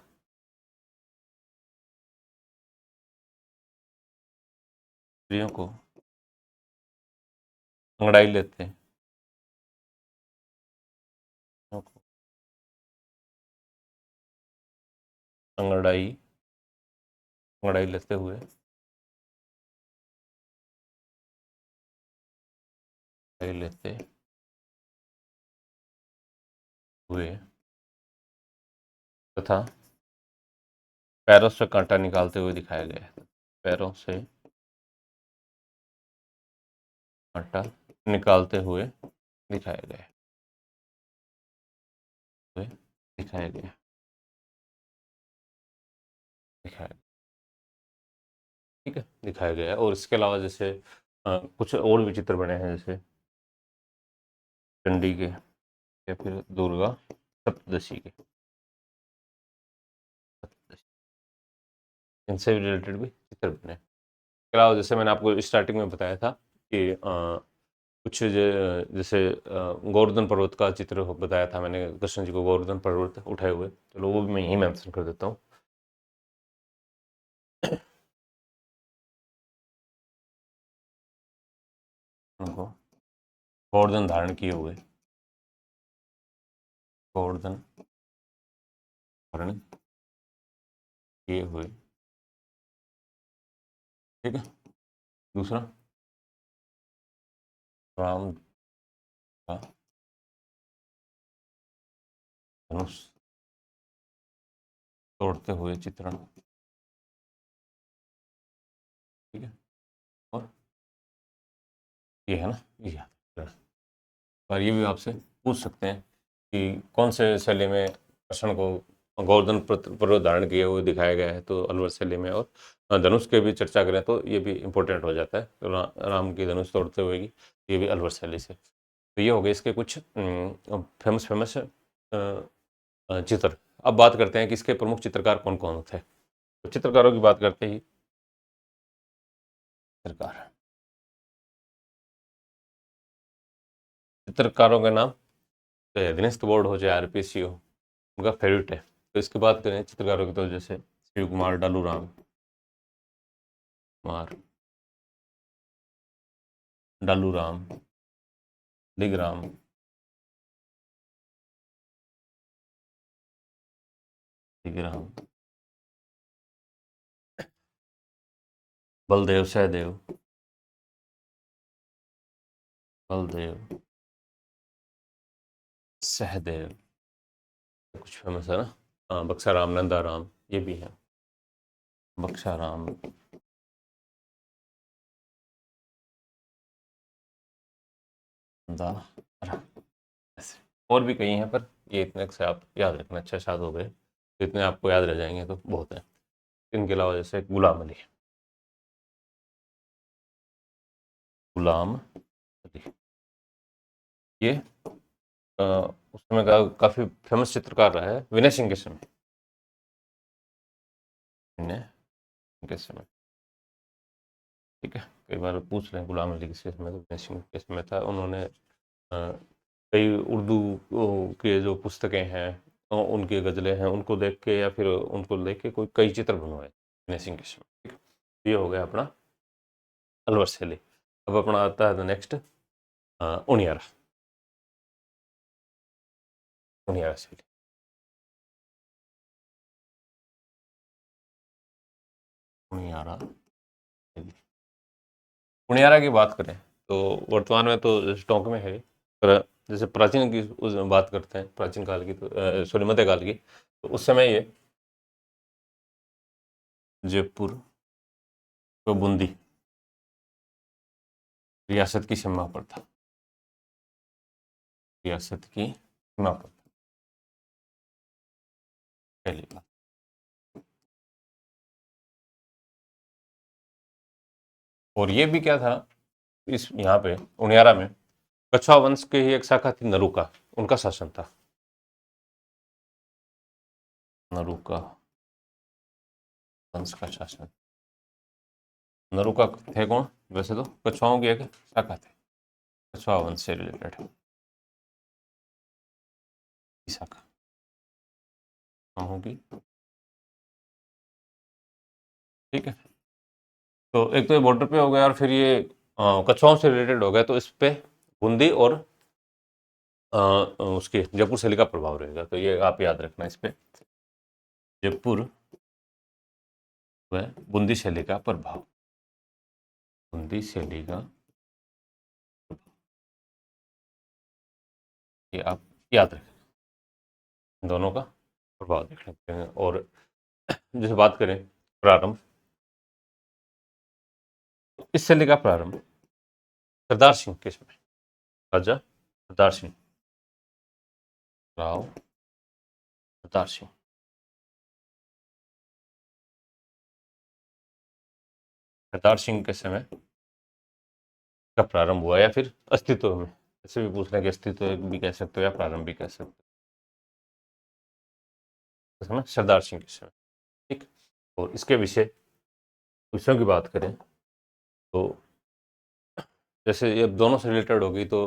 अंगड़ाई लेते हैं, अंगड़ाई अंगड़ाई लेते हुए, अंगड़ाई लेते हुए तथा पैरों से कांटा निकालते हुए दिखाया गया है। पैरों से कांटा निकालते हुए दिखाया गया है, दिखाया गया दिखाया ठीक है, दिखाया गया है। और इसके अलावा जैसे कुछ और भी चित्र बने हैं, जैसे चंडी के या फिर दुर्गा सप्तदशी के, इनसे भी रिलेटेड भी चित्र बने हैं। इसके अलावा जैसे मैंने आपको स्टार्टिंग में बताया था कि कुछ जैसे गोवर्धन पर्वत का चित्र बताया था मैंने, कृष्ण जी को गोवर्धन पर्वत उठाए हुए, चलो वो भी मैं यहीं मेंशन कर देता हूँ। उनको गोवर्धन धारण किए हुए, गोवर्धन धारण किए हुए, ठीक है। दूसरा, राम का धनुष तोड़ते हुए चित्रण, ठीक है। और ये है ना, ये याद रखना। और ये भी आपसे पूछ सकते हैं कि कौन से शैली में कृष्ण को गोवर्धन पर्वत धारण किए हुए दिखाया गया है, तो अलवर शैली में। और धनुष के भी चर्चा करें तो ये भी इम्पोर्टेंट हो जाता है, तो राम की धनुष तोड़ते हुए की, ये भी अलवर शैली से। तो ये हो गए इसके कुछ फेमस चित्र। अब बात करते हैं कि इसके प्रमुख चित्रकार कौन कौन थे। तो चित्रकारों की बात करते ही, चित्रकारों के नाम, चाहे दिनेश बोर्ड हो चाहे आरपीसी हो, उनका फेवरेट है। तो इसकी बात करें चित्रकारों की, तो जैसे शिव कुमार, डालू राम कुमार, डालू राम, दिगराम, दिगराम, बलदेव सहदेव, बलदेव सहदेव, कुछ फेमस है ना। हाँ, बक्साराम, नंदाराम, ये भी है। बक्साराम, नंदाराम, ऐसे और भी कई हैं, पर ये इतने से आप याद रखना, अच्छा शाद हो गए तो इतने आपको याद रह जाएंगे तो बहुत है। इनके अलावा जैसे गुलाम अली, गुलाम अली, ये उस समय का काफी फेमस चित्रकार रहा है विनय सिंह के समय, विनय सिंह के समय, ठीक है। कई बार पूछ रहे हैं गुलाम अली किसके समय, तो विनय सिंह के समय था। उन्होंने कई उर्दू के जो पुस्तकें हैं, उनकी गज़लें हैं, उनको देख के या फिर उनको देख के कोई कई चित्र बनवाए विनय सिंह के समय, ठीक है। ये हो गया अपना अलवर शैली। अब अपना आता है नेक्स्ट उनियारा, उनियारा शैली। उनियारा शैली, उनियारा की बात करें तो वर्तमान में तो स्टॉक में है, पर जैसे प्राचीन की बात करते हैं, प्राचीन काल की, तो सॉरी मध्यकाल की, तो उस समय ये जयपुर व बूंदी रियासत की सीमा पर था, रियासत की सीमा पर था, पहली बात। और ये भी क्या था, इस यहाँ पे उनियारा में कछुआ वंश की ही एक शाखा थी नरुका, उनका शासन था। नरुका वंश का शासन। नरुका थे कौन? वैसे तो कछुआओं की एक शाखा थी, कछुआ वंश से रिलेटेड शाखा होगी। ठीक है, तो एक तो ये बॉर्डर पे हो गया और फिर ये कछुआओं से रिलेटेड हो गया, तो इस पे बूंदी और उसके जयपुर शैली का प्रभाव रहेगा, तो ये आप याद रखना इस पे, जयपुर व बूंदी शैली का प्रभाव, बूंदी शैली का, ये आप याद रखें, दोनों का प्रभाव देख सकते हैं। और जैसे बात करें प्रारंभ, इस शैली का प्रारंभ सरदार सिंह के समय, राजा सरदार सिंह, राव सरदार सिंह, सरदार सिंह के समय का प्रारंभ हुआ, या फिर अस्तित्व में, ऐसे भी पूछ रहे हैं कि अस्तित्व भी कह सकते हो या प्रारंभ भी कह सकते हो, है ना, सरदार सिंह के समय। ठीक, और इसके विषयों की बात करें तो जैसे ये दोनों से रिलेटेड होगी, तो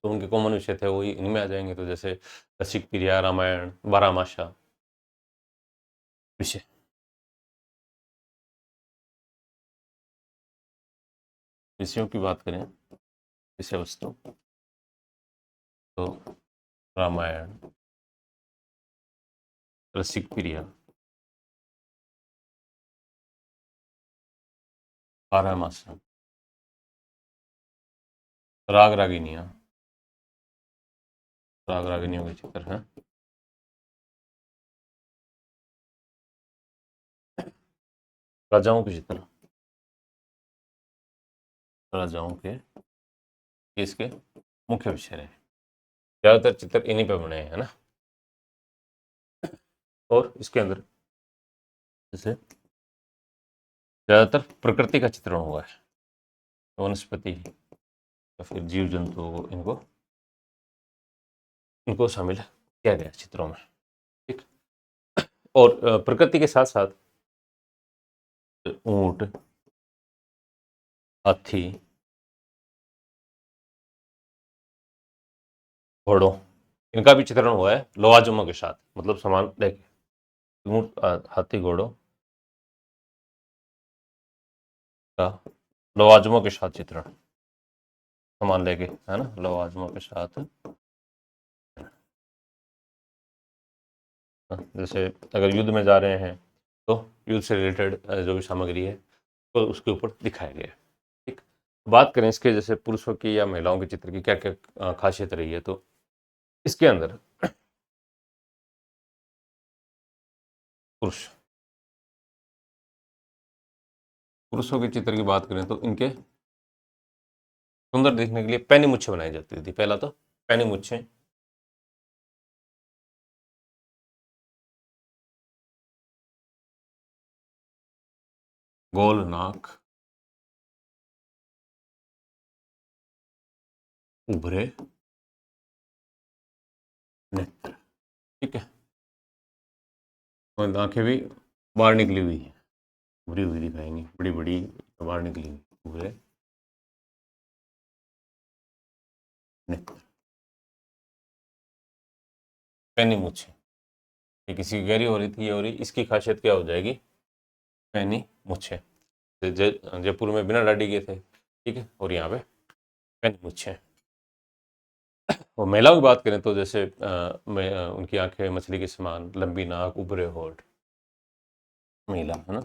उनके कॉमन विषय थे वही इनमें आ जाएंगे, तो जैसे रसिक प्रिया, रामायण, बारामासा विषय। विषयों की बात करें, विषय वस्तु, तो रामायण, रसिक प्रिया, बारामासा, राग रागिनियां, राग रागिनियों के चित्र हैं, राजाओं के चित्र, राजाओं के, इसके मुख्य विषय रहे, ज्यादातर चित्र इन्हीं पे बने हैं, है ना। और इसके अंदर जैसे ज्यादातर प्रकृति का चित्रण हुआ है, वनस्पति या फिर जीव जंतु, इनको इनको शामिल किया गया चित्रों में। ठीक, और प्रकृति के साथ साथ ऊंट, हाथी, घोड़ों, इनका भी चित्रण हुआ है लवाजमों के साथ, मतलब समान लेके ऊंट, हाथी, घोड़ों का लवाजमों के साथ चित्रण, समान लेके, है ना, लवाजमों के साथ। जैसे अगर युद्ध में जा रहे हैं तो युद्ध से रिलेटेड जो भी सामग्री है तो उसके ऊपर दिखाया गया है। ठीक, बात करें इसके जैसे पुरुषों की या महिलाओं के चित्र की क्या क्या खासियत रही है, तो इसके अंदर पुरुष, पुरुषों के चित्र की बात करें तो इनके सुंदर दिखने के लिए पैनी मुच्छें बनाई जाती थी। पहला तो पैनी मुच्छें, गोल नाक, उभरे नेत्र। ठीक है, और आंखें भी बाहर निकली हुई है, उभरी हुई दिखाएंगी, बड़ी बड़ी बाहर निकली हुई, उभरे नेत्र, पैनी मुच्छें। ये किसी की गहरी हो रही थी, ये हो रही, इसकी खासियत क्या हो जाएगी, पैनी मुच्छें। जयपुर में बिना दाढ़ी के थे, ठीक है, और यहाँ पे पैनी मुच्छें। और महिलाओं की बात करें तो जैसे उनकी आंखें मछली के समान, लंबी नाक, उभरे होठ, महिला, है ना,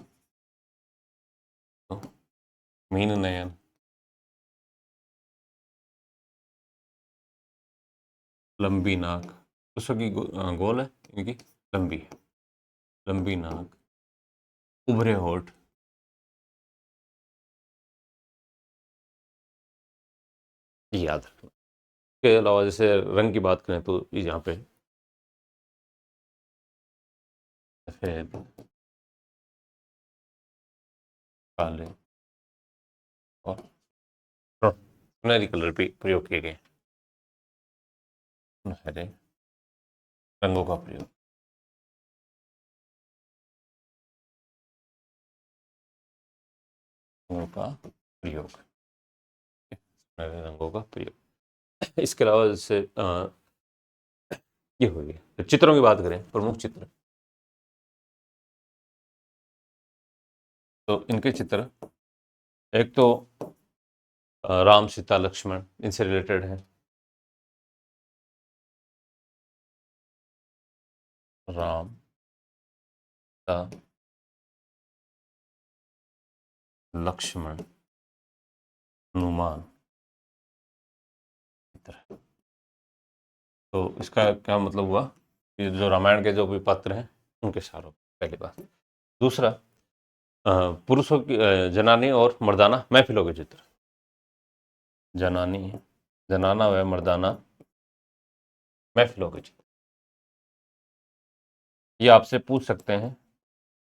तो मीन नयन, लंबी नाक, पुरुषों की गोल है, इनकी लंबी है, लंबी नाक, उभरे होठ, याद रखना। इसके अलावा जैसे रंग की बात करें तो यहाँ पे सफेद, काले और सुनहरी कलर भी प्रयोग किए गए। सुनहरे रंगों का प्रयोग। रंगों का प्रयोग, सुनहरे रंगों का प्रयोग। इसके अलावा जैसे ये हो गया। तो चित्रों की बात करें, प्रमुख चित्र, तो इनके चित्र, एक तो राम सीता लक्ष्मण इनसे रिलेटेड है। राम सीता लक्ष्मण हनुमान चित्र। तो इसका क्या मतलब हुआ कि जो रामायण के जो भी पात्र हैं उनके सारों, पहली बात। दूसरा, पुरुषों की जनानी और मर्दाना महफिलों के चित्र, जनानी, जनाना व मर्दाना महफिलों के चित्र। ये आपसे पूछ सकते हैं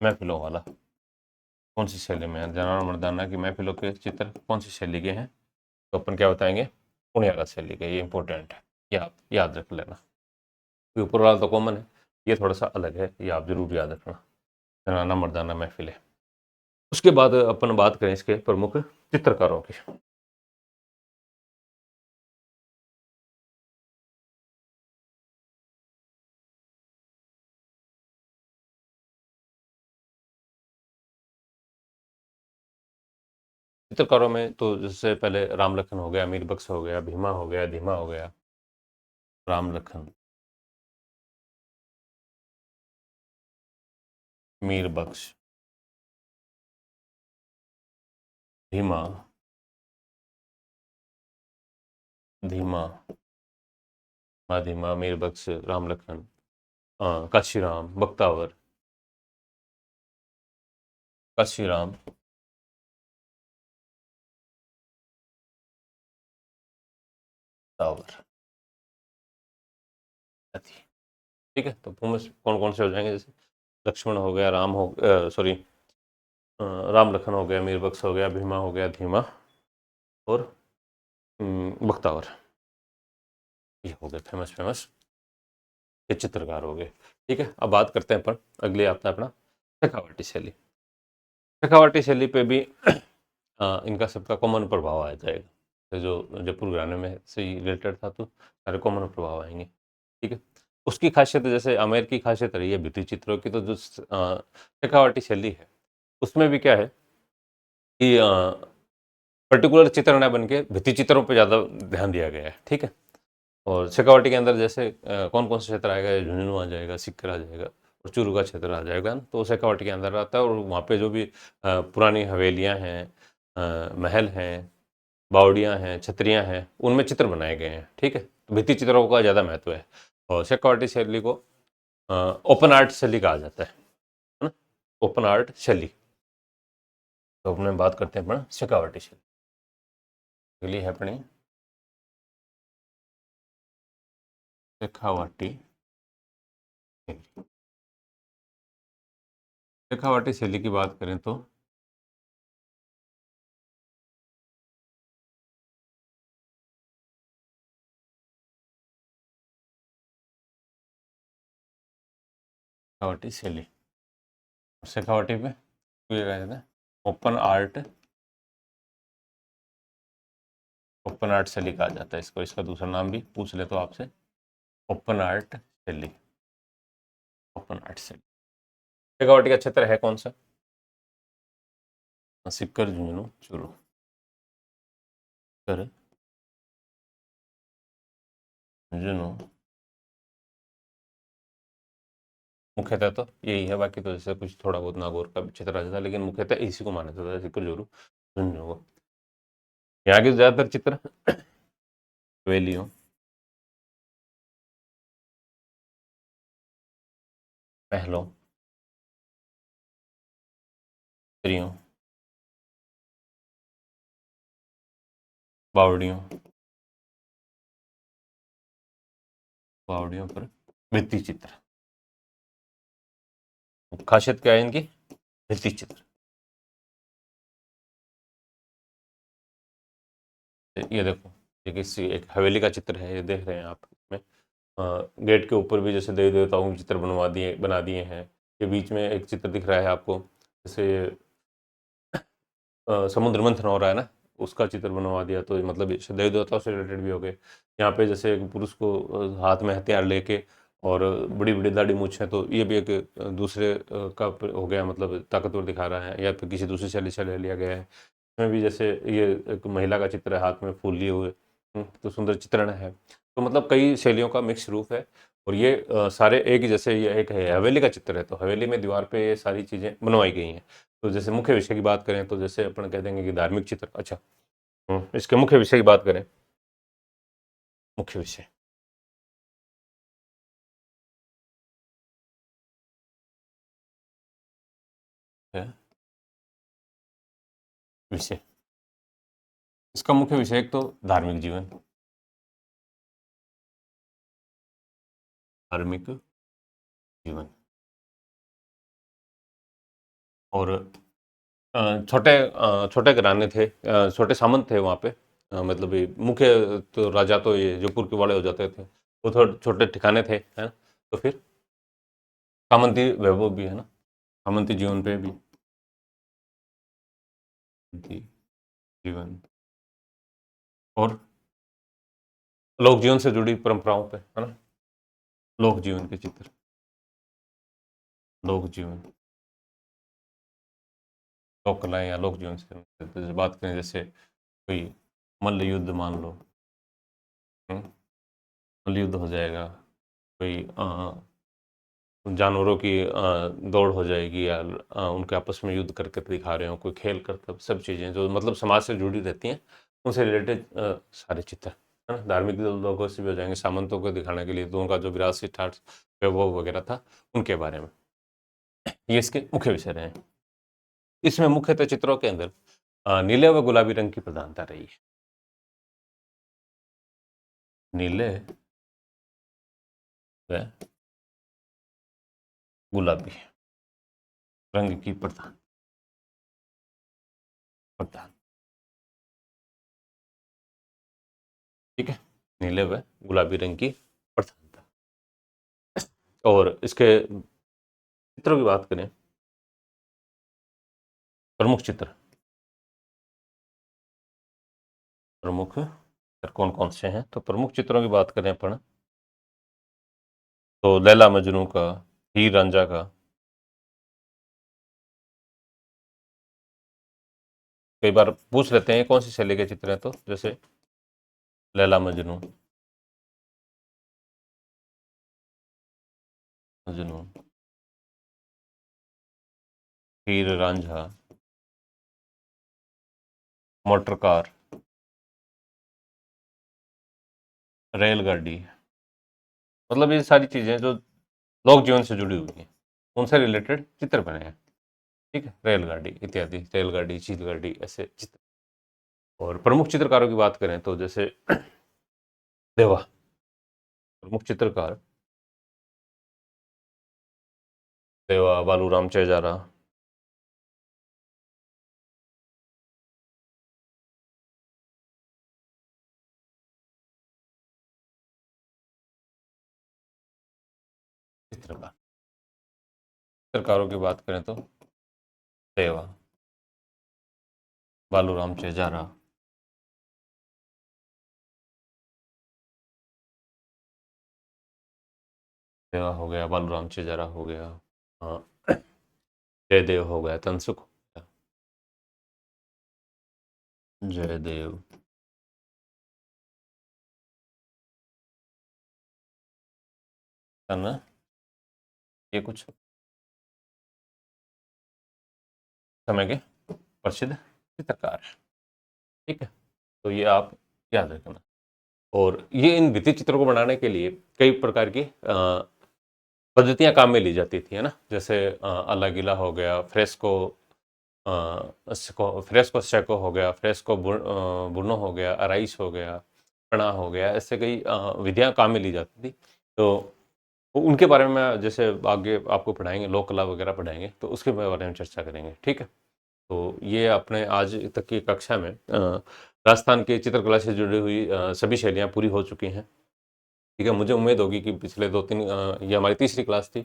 महफिलों वाला कौन सी शैली में है, जनाना मर्दाना की महफिलों के चित्र कौन सी शैली के हैं, तो अपन क्या बताएंगे, पुण्यारा शैली के। ये इंपॉर्टेंट है, ये आप याद रख लेना। ऊपर वाला तो कॉमन है, ये थोड़ा सा अलग है, ये आप जरूर याद रखना, जनाना मर्दाना महफिल है। उसके बाद अपन बात करें इसके प्रमुख चित्रकारों की। चित्रकारों में तो जैसे पहले राम लखन हो गया, मीर बख्श हो गया, भीमा हो गया, धीमा हो गया। राम लखन, मीर बख्श, धीमा, धीमा, धीमा, मीर बख्श, राम लखन, काशीराम, बख्तावर, काशीराम, बख्तावर, ठीक है। तो कौन कौन से हो जाएंगे, जैसे लक्ष्मण हो गया, राम हो, सॉरी, राम लखन हो गया, मीर बख्श हो गया, भीमा हो गया, धीमा, और बख्तावर। ये हो गए फेमस फेमस ये चित्रकार हो गए। ठीक है, अब बात करते हैं अपन अगले आता है अपना शेखावटी शैली। शेखावटी शैली पे भी इनका सबका कॉमन प्रभाव आ जाएगा। तो जो जयपुर घराने में से रिलेटेड था, तो सारे कॉमन प्रभाव आएंगे। ठीक है, उसकी खासियत, जैसे आमेर की खासियत रही है भित्ति चित्रों की, तो जो शेखावटी शैली है उसमें भी क्या है कि पर्टिकुलर चित्र न बन के भित्ति चित्रों पर ज़्यादा ध्यान दिया गया है। ठीक है, और शेखावटी के अंदर जैसे कौन कौन सा क्षेत्र आएगा, झुंझुनू आ जाएगा, सिक्कर आ जाएगा, और चूरू का क्षेत्र आ जाएगा, तो शेखावटी के अंदर आता है। और वहाँ पे जो भी पुरानी हवेलियाँ हैं, महल हैं, बावड़ियाँ हैं, छतरियाँ हैं, उनमें चित्र बनाए गए हैं। ठीक है, तो भित्ति चित्रों का ज़्यादा महत्व है। और शेखावटी शैली को ओपन आर्ट शैली कहा जाता है ना, ओपन आर्ट शैली। तो अपने बात करते हैं अपना शेखावटी शैली। अगली है अपनी शेखावटी शैली। शेखावटी शैली की बात करें तो शेखावटी शैली, शेखावटी पे ये कहते हैं ओपन आर्ट, ओपन आर्ट शैली कहा जाता है इसको। इसका दूसरा नाम भी पूछ ले तो आपसे, ओपन आर्ट शैली, ओपन आर्ट शैली। शेखावटी का क्षेत्र है कौन सा, सिक्कर, झुंझुनू, चूरू। सिक्कर, झुंझुनू, मुख्यतः तो यही है, बाकी तो जैसे कुछ थोड़ा बहुत नागौर का भी क्षेत्र आ जाता है, लेकिन मुख्यतः इसी को माना जाता है, सिक्कर, झुंझुनू, झुंझुनू को। यहाँ के ज्यादातर चित्र हवेलियों, महलों, स्त्रियों, बावड़ियों, बावड़ियों पर भित्ति चित्र। खासियत क्या है इनकी, भित्ति चित्र। ये देखो, ये किसी एक हवेली का चित्र है, ये देख रहे हैं आप इसमें, गेट के ऊपर भी जैसे देवी देवताओं के चित्र बना दिए हैं। ये बीच में एक चित्र दिख रहा है आपको, जैसे समुद्र मंथन हो रहा है ना, उसका चित्र बनवा दिया, तो मतलब ये देवी देवताओं से रिलेटेड भी हो गए। यहाँ पे जैसे एक पुरुष को हाथ में हथियार लेके और बड़ी बड़ी दाढ़ी मूछ है, तो ये भी एक दूसरे का हो गया, मतलब ताकतवर दिखा रहा है, या फिर किसी दूसरी शैली से ले लिया गया है। इसमें भी जैसे ये एक महिला का चित्र है, हाथ में फूल लिए हुए, तो सुंदर चित्रण है। तो मतलब कई शैलियों का मिक्स रूप है, और ये सारे एक ही, जैसे ये एक है हवेली का चित्र है, तो हवेली में दीवार पे ये सारी चीज़ें बनवाई गई हैं। तो जैसे मुख्य विषय की बात करें, तो जैसे अपन कह देंगे कि धार्मिक चित्र। अच्छा, इसके मुख्य विषय की बात करें, मुख्य विषय है विषय, इसका मुख्य विषय एक तो धार्मिक जीवन, धार्मिक जीवन, और छोटे घराने थे, छोटे सामंत थे वहाँ पे, मतलब ये मुख्य तो राजा तो ये जयपुर के वाले हो जाते थे, वो थोड़े छोटे ठिकाने थे, है ना। तो फिर सामंती वैभव भी है ना, सामंती जीवन पे भी, सामंती जीवन और लोक जीवन से जुड़ी परंपराओं पे, है ना, लोक जीवन के चित्र, लोक जीवन, लोक कलाएं या लोक जीवन से जैसे बात करें, जैसे कोई मल्ल युद्ध मान लो, मल्ल युद्ध हो जाएगा, कोई जानवरों की दौड़ हो जाएगी, या उनके आपस में युद्ध करके दिखा रहे हो, कोई खेल कर, तब सब चीज़ें जो मतलब समाज से जुड़ी रहती हैं, उनसे रिलेटेड सारे चित्र, है ना। धार्मिक लोगों से भी हो जाएंगे, सामंतों को दिखाने के लिए, तो उनका जो विरासत ठाट वैभव वगैरह था, उनके बारे में। ये इसके मुख्य विषय रहे हैं। इसमें मुख्यतः चित्रों के अंदर नीले व गुलाबी रंग की प्रधानता रही है। नीले व गुलाबी रंग की प्रधान, ठीक है, नीले व गुलाबी रंग की प्रधानता। और इसके चित्रों की बात करें, प्रमुख चित्र, प्रमुख चित्र कौन कौन से हैं, तो प्रमुख चित्रों की बात करें अपन, तो लैला मजनू का, हीर रांझा का, कई बार पूछ लेते हैं कौन सी शैली के चित्र हैं, तो जैसे लैला मजनू, मजनू, हीर रांझा, मोटर कार, रेलगाड़ी, मतलब ये सारी चीजें जो लोक जीवन से जुड़ी हुई हैं, उनसे रिलेटेड चित्र बने हैं, ठीक है, रेलगाड़ी इत्यादि, रेलगाड़ी, चीलगाड़ी, ऐसे चित्र। और प्रमुख चित्रकारों की बात करें, तो जैसे देवा, प्रमुख चित्रकार देवा, बालूराम चेजारा, चित्रकार, चित्रकारों की बात करें तो देवा, बालूराम चेजारा, देवा हो गया, बालूराम चेजारा हो गया, हाँ, जयदेव हो गया, तनसुख हो गया, जयदेव, है ना, ये कुछ समय के प्रसिद्ध चित्रकार हैं, ठीक है। तो ये आप याद रखना। और ये इन भित्ति चित्रों को बनाने के लिए कई प्रकार की पद्धतियां काम में ली जाती थी, है ना, जैसे अलागिला हो गया, फ्रेस्को, फ्रेस्को स्टेको हो गया, फ्रेस्को बुर्नो हो गया, अराइस हो गया, पणा हो गया, ऐसे कई विधियां काम में ली जाती थी। तो उनके बारे में मैं जैसे आगे आपको पढ़ाएंगे, लोक कला वगैरह पढ़ाएंगे, तो उसके बारे में चर्चा करेंगे, ठीक है। तो ये अपने आज तक की कक्षा में राजस्थान की चित्रकला से जुड़ी हुई सभी शैलियाँ पूरी हो चुकी हैं। ठीक है, मुझे उम्मीद होगी कि पिछले 2-3 ये हमारी तीसरी क्लास थी।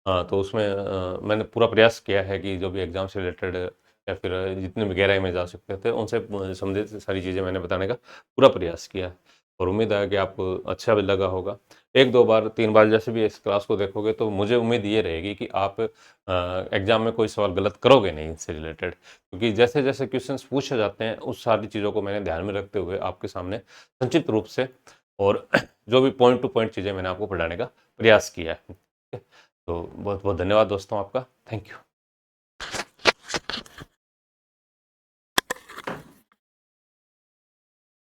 तो उसमें मैंने पूरा प्रयास किया है कि जो भी एग्ज़ाम से रिलेटेड या फिर जितने भी गहराई में जा सकते थे, उनसे संबंधित सारी चीज़ें मैंने बताने का पूरा प्रयास किया और उम्मीद है कि आपको अच्छा भी लगा होगा। 1-2 बार, 3 बार जैसे भी इस क्लास को देखोगे तो मुझे उम्मीद ये रहेगी कि आप एग्ज़ाम में कोई सवाल गलत करोगे नहीं इससे रिलेटेड, क्योंकि जैसे-जैसे क्वेश्चंस पूछे जाते हैं, उस सारी चीज़ों को मैंने ध्यान में रखते हुए आपके सामने संक्षिप्त रूप से और जो भी पॉइंट टू पॉइंट चीज़ें मैंने आपको पढ़ाने का प्रयास किया है। ठीक है? तो बहुत-बहुत धन्यवाद दोस्तों आपका। Thank you.